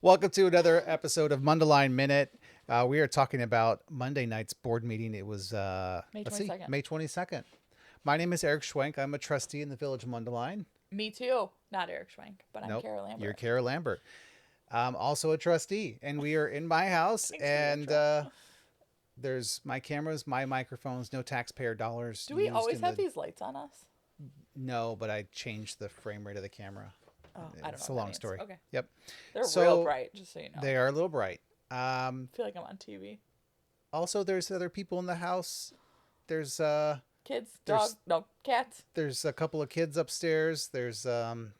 Welcome to another episode of Mundelein Minute. We are talking about Monday night's board meeting. It was, May let's see, 22nd. May 22nd. My name is Eric Schwenk. I'm a trustee in the Village of Mundelein. Me too. Not Eric Schwenk, but I'm Nope, Kara you're Lambert. Kara Lambert. I'm also a trustee, and we are in my house, Thanks for the and intro. there's my cameras, my microphones, no taxpayer dollars Do we used always in have the... these lights on us? No, but I changed the frame rate of the camera. Oh, I don't know It's a what that long means. story. Okay. Yep. They're real So bright, just so you know. they are a little bright. I feel like I'm on TV. Also, there's other people in the house. There's Kids, there's dog, no, cats. there's a couple of kids upstairs. There's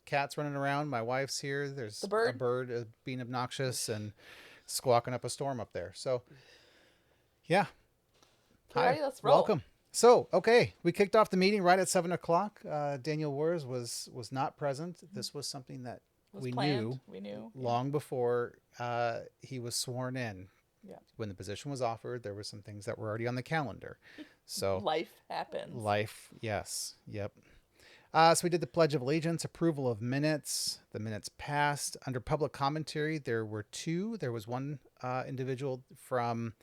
cats running around. My wife's here. There's The a bird. bird being obnoxious and squawking up a storm up there. So, yeah. Okay, Hi, ready? Let's roll. welcome. So, okay, we kicked off the meeting right at 7 o'clock. Daniel Wars was not present. This was something that Was we planned. knew We knew. long before he was sworn in. Yeah. When the position was offered, there were some things that were already on the calendar. So Life happens. life, yes, yep. So we did the Pledge of Allegiance, approval of minutes. The minutes passed. Under public commentary, there were two. There was one individual from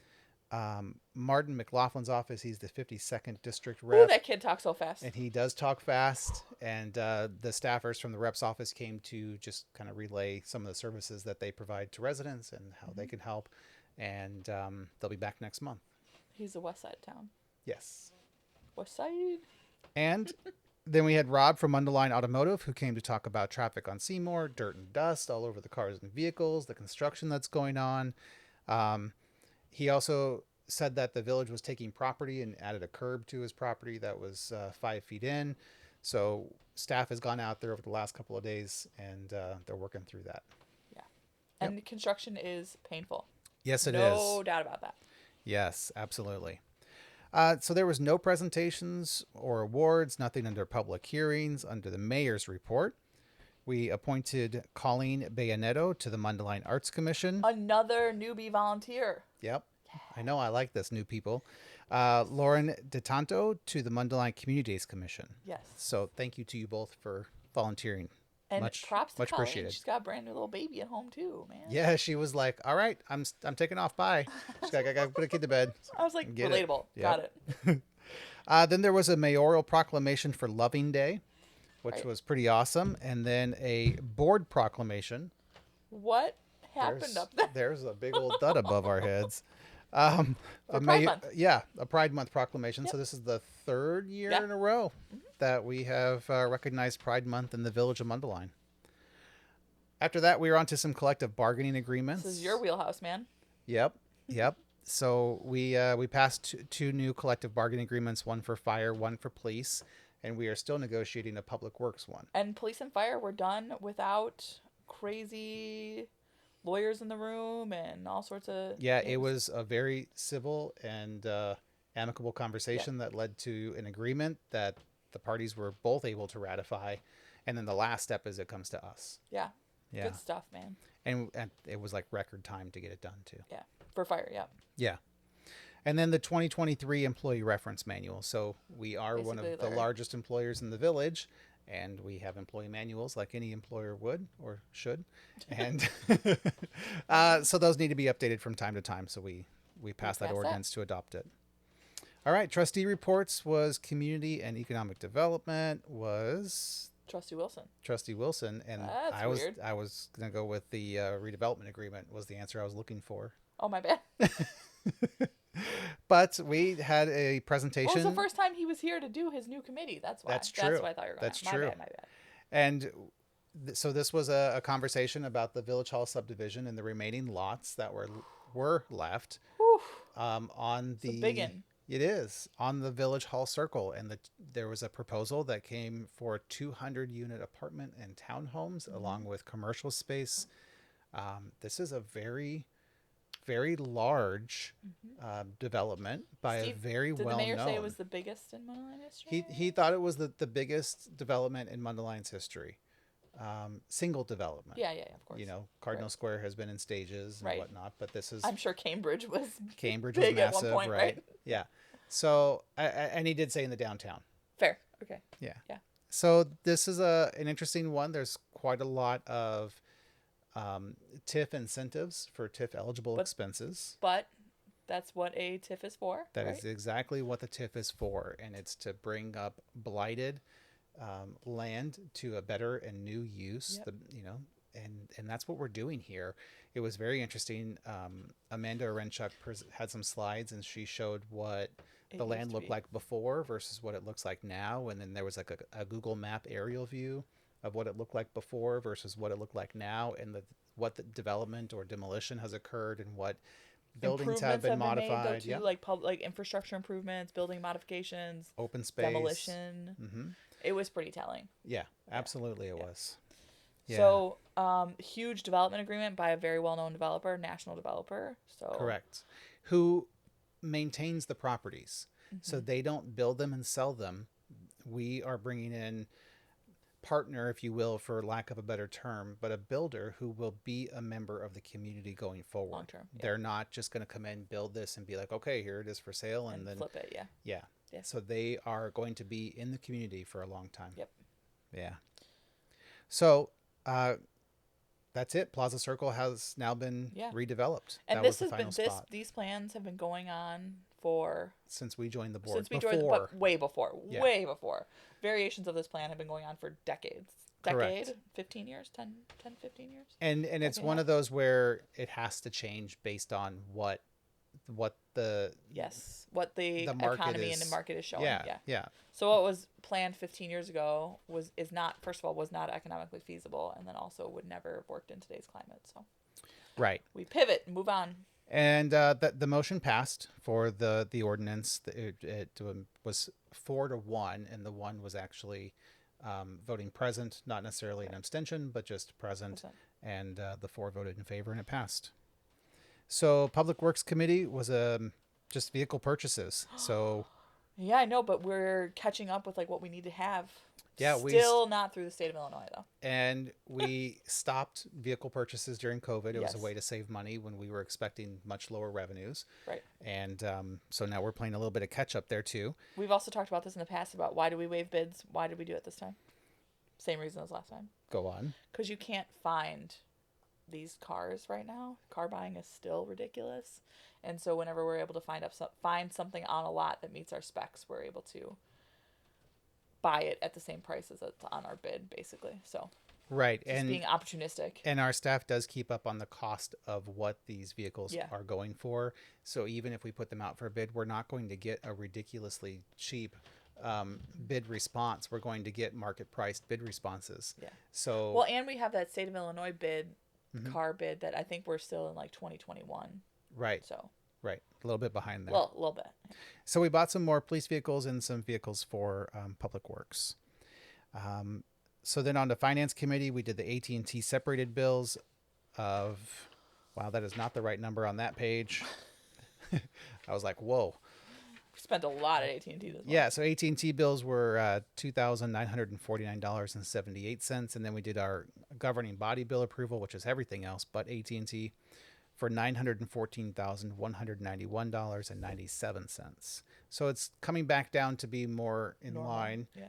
Martin McLaughlin's office. He's the 52nd district Ooh, rep, that kid talks so fast. and he does talk fast. And the staffers from the rep's office came to just kind of relay some of the services that they provide to residents and how they can help. And they'll be back next month. He's a west side town. Yes. West side. And then we had Rob from Mundelein Automotive, who came to talk about traffic on Seymour, dirt and dust all over the cars and vehicles, the construction that's going on. He also said that the village was taking property and added a curb to his property that was 5 feet in. So staff has gone out there over the last couple of days, and they're working through that. Yeah. And construction is painful. Yes, it is. No doubt about that. Yes, absolutely. So there was no presentations or awards, nothing under public hearings, under the mayor's report. We appointed Colleen Bayanetto to the Mundelein Arts Commission. Another newbie volunteer. Yep. I know I like this, new people. Lauren DeTanto to the Mundelein Community Days Commission. Yes. So thank you to you both for volunteering. And much props to much Colleen. appreciated. She's got a brand new little baby at home too, man. Yeah, she was like, "All right, I'm taking off. Bye." She's like, "I got to put a kid to bed." I was like, Get it. relatable. Yep. Got it. Then there was a mayoral proclamation for Loving Day, which Right. was pretty awesome, and then a board proclamation. What happened There's, up there? there's a big old dud above our heads. For Pride Month. Yeah, a Pride Month proclamation. So this is the third year Yeah. in a row that we have recognized Pride Month in the village of Mundelein. After that, we were on to some collective bargaining agreements. This is your wheelhouse, man. Yep, yep. So we passed two new collective bargaining agreements, one for fire, one for police, and we are still negotiating a public works one. And police and fire were done without crazy lawyers in the room and all sorts of. Yeah, it things. was a very civil and amicable conversation that led to an agreement that the parties were both able to ratify, and then the last step is it comes to us. Yeah. Yeah, Good stuff, man. and it was like record time to get it done too. Yeah. For fire, yeah. Yeah. And then the 2023 employee reference manual. So we are one of Basically, the Larry. largest employers in the village, and we have employee manuals like any employer would or should. And so those need to be updated from time to time. So we pass that pass that. ordinance to adopt it. All right. Trustee reports was community and economic development was Trustee Wilson. Trustee Wilson. And That's weird. I was going to go with the redevelopment agreement was the answer I was looking for. Oh, my bad. But we had a What presentation. was the first time he was here to do his new committee? That's why. That's true. That's what I thought you were going That's to. true. My bad. And so this was a conversation about the Village Hall subdivision and the remaining lots that were left Whew. on It's a big one. It is on the Village Hall circle, and there was a proposal that came for a 200-unit apartment and townhomes along with commercial space. This is a very, very large development by Steve, a very Did well the mayor known. say it was the biggest in Mundelein history? He thought it was the biggest development in Mundelein's history. Single development. Yeah, of course. You know, Cardinal Square has been in stages and Right. whatnot, but this is I'm sure Cambridge was Cambridge was big at one massive, point, right? Yeah. So, and he did say in the downtown. fair. Okay. Yeah. Yeah. So this is an interesting one. There's quite a lot of TIF incentives for TIF eligible But expenses. but that's what a TIF is for, That right? is exactly what the TIF is for, and it's to bring up blighted land to a better and new use. Yep. And that's what we're doing here. It was very interesting. Amanda Arenchuk had some slides, and she showed what It the used land to looked be. like before versus what it looks like now, and then there was like a Google Map aerial view of what it looked like before versus what it looked like now, and what the development or demolition has occurred, and what buildings have Improvements been have been made though modified. too, Yep. like like infrastructure improvements, building modifications, Open space. demolition. Mm-hmm. It was pretty telling. Yeah, Yeah. absolutely it Yeah. was. Yeah, So, huge development agreement by a very well-known developer, national developer. So, correct. Who maintains the properties? So mhm. they don't build them and sell them. We are bringing in partner, if you will, for lack of a better term, but a builder who will be a member of the community going Long forward. term, yeah, They're not just going to come in, build this, and be like, okay, here it is for sale, and and then flip it. Yeah, yeah. yeah, So they are going to be in the community for a long time. yep, Yeah. So uh, that's it. Plaza Circle has now been yeah. redeveloped. And That was this the has final been this spot these plans have been going on for since we joined the board. since we joined, but Before, way before, yeah, way before. Variations of this plan have been going on for decades. correct. Decade, 15 years, 10, 15 years, And it's decade and a one half. of those where it has to change based on what Yes, what the the market economy and the is. market is showing. Yeah, Yeah. yeah, So what was planned 15 years ago is not, first of all, was not economically feasible, and then also would never have worked in today's climate. So right. we pivot and move on. And the motion passed for the ordinance. It was 4-1, and the one was actually voting present, not necessarily an Right. abstention, but just present. Percent. And the 4 voted in favor, and it passed. So Public Works Committee was just vehicle purchases. So Yeah, I know, but we're catching up with like what we need to have. yeah, Still not through the state of Illinois though. we stopped vehicle purchases during COVID. It was a Yes. way to save money when we were expecting much lower revenues, Right. and so now we're playing a little bit of catch up there too. We've also talked about this in the past about why do we waive bids? Why did we do it this time? Same reason as last time. Go on. Because you can't find these cars right now. Car buying is still ridiculous, and so whenever we're able to find something on a lot that meets our specs, we're able to buy it at the same price as it's on our bid, basically. So Right, just being opportunistic. and our staff does keep up on the cost of what these vehicles Yeah. are going for. So even if we put them out for a bid, we're not going to get a ridiculously cheap bid response. We're going to get market priced bid responses. Yeah. So Well, and we have that state of Illinois bid, Mhm. car bid that I think we're still in like 2021. right, So right, a little bit behind there. well, a little bit. So we bought some more police vehicles and some vehicles for public works. So then on the finance committee, we did the AT&T separated bills of, wow, that is not the right number on that page. I was like, whoa. We spent a lot at AT&T this month. Yeah, so AT&T bills were $2,949.78, and then we did our governing body bill approval, which is everything else but AT&T, for $914,191.97. So it's coming back down to be more in Normal. line. Yeah.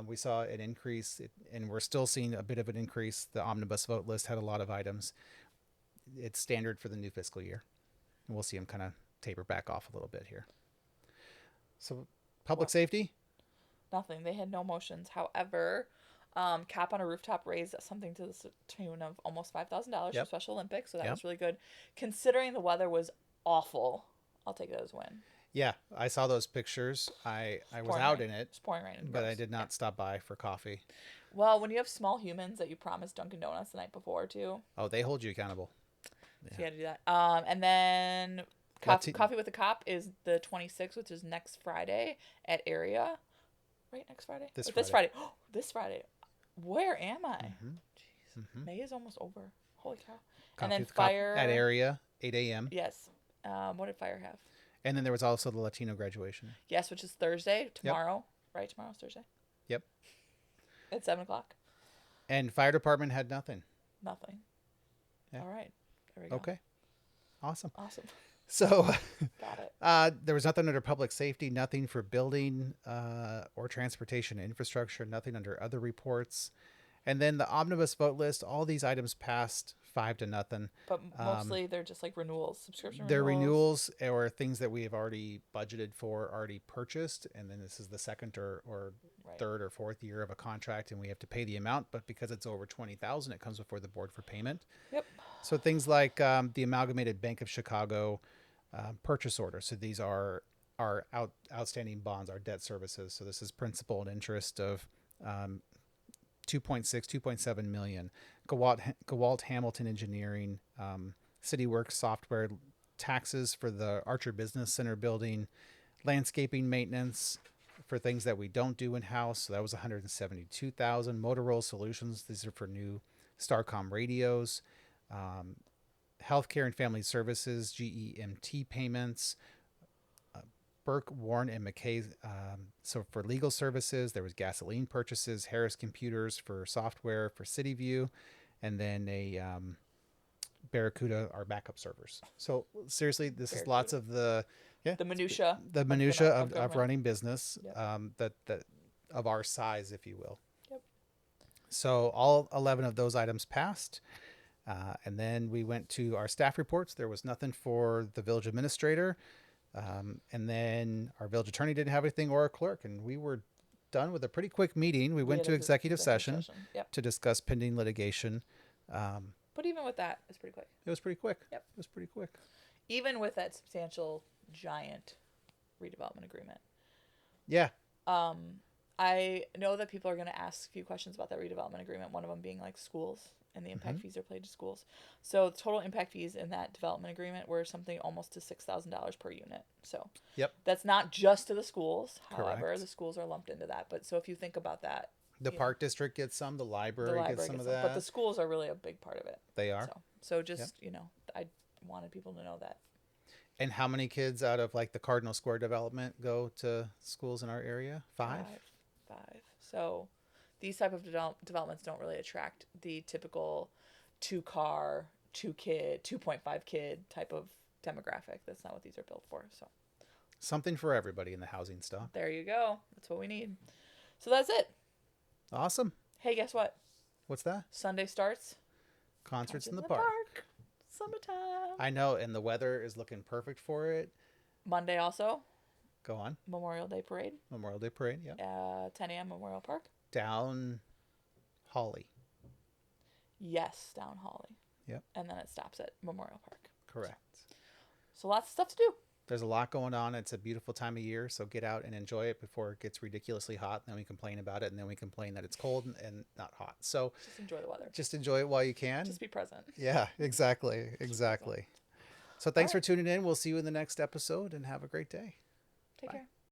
We saw an increase, and we're still seeing a bit of an increase. The omnibus vote list had a lot of items. It's standard for the new fiscal year. And we'll see them kind of taper back off a little bit here. So public What? safety? Nothing. They had no motions. However, cap on a rooftop raised something to the tune of almost $5,000 Yep. for Special Olympics, so that Yep. was really good. Considering the weather was awful, I'll take it as a win. Yeah, I saw those pictures. I was pouring out rain. in it, It's pouring rain. and but I gross. did not stop by for coffee. Well, when you have small humans that you promised Dunkin' Donuts the night before too, Oh, they hold you accountable. so you had to do that. And then Coffee with the Cop is the 26th, which is next Friday at Area. Right, next Friday? This Or this Friday. This Friday. Where am I? Mhm. Jeez. Mhm. May is almost over. Holy cow. Coffee And then with the Cop Fire. at area, 8 a.m. Yes. What did Fire have? And then there was also the Latino graduation. Yes, which is Thursday. Tomorrow. Right, tomorrow's Thursday. Yep. At 7 o'clock. And fire department had nothing. Nothing. Yeah. All right. There we go. Okay. Awesome. Awesome. So Got it. there was nothing under public safety, nothing for building or transportation infrastructure, nothing under other reports. And then the omnibus vote list, all these items passed 5-0. But Um, mostly they're just like renewals, subscription their renewals. renewals or things that we have already budgeted for, already purchased, and then this is the second or Right. third or fourth year of a contract, and we have to pay the amount. But because it's over 20,000, it comes before the board for payment. Yep. So things like the Amalgamated Bank of Chicago purchase order. So these are our outstanding bonds, our debt services. So this is principal and interest of um, 2.6, 2.7 million. Gawalt Hamilton Engineering, CityWorks Software, taxes for the Archer Business Center building, landscaping maintenance for things that we don't do in house. So that was 172,000. Motorola Solutions. These are for new Starcom radios. Um, Healthcare and Family Services, GEMT payments. Burke, Warren, and McKay. So for legal services, there was gasoline purchases, Harris Computers for software for CityView, and then a Barracuda, our backup servers. So seriously, this is lots Barracuda. of the The minutia the of, minutia of of government. running business, Yep. that of our size, if you will. Yep. So all 11 of those items passed. And then we went to our staff reports. There was nothing for the village administrator. And then our village attorney didn't have anything, or our clerk. And we were done with a pretty quick meeting. We went had to a executive session Yep. to discuss pending litigation. Um, But even with that, it's pretty quick. it was pretty quick. Yep. It was pretty quick. Even with that substantial, giant redevelopment agreement. Yeah. I know that people are going to ask a few questions about that redevelopment agreement, one of them being like schools and the impact fees are paid to schools. So the total impact fees in that development agreement were something almost to $6,000 per unit. So Yep. that's not just to the schools. However, Correct. the schools are lumped into that. But so if you think about that, The you park district gets some. The the library library gets some gets of some, that. but the schools are really a big part of it. They are. So just, I wanted people to know that. And how many kids out of like the Cardinal Square development go to schools in our area? Five? Five. So these type of developments don't really attract the typical 2-car, 2-kid, 2.5 kid type of demographic. That's not what these are built for. So Something for everybody in the housing stock. there you go. That's what we need. So that's it. Awesome. Hey, guess what? What's that? Sunday starts. Concerts in the park. park. Summertime. I know, and the weather is looking perfect for it. Monday also. Go on. Memorial Day Parade. Memorial Day Parade, yeah. 10 a.m. Memorial Park. Down Holly. Yes, down Holly. Yep. And then it stops at Memorial Park. Correct. So lots of stuff to do. There's a lot going on. It's a beautiful time of year, so get out and enjoy it before it gets ridiculously hot. And then we complain about it, and then we complain that it's cold and not hot. So Just enjoy the weather. just enjoy it while you can. Just be present. Yeah, exactly. Exactly. So thanks for tuning in. We'll see you in the next episode, and have a great day. Take Bye. care.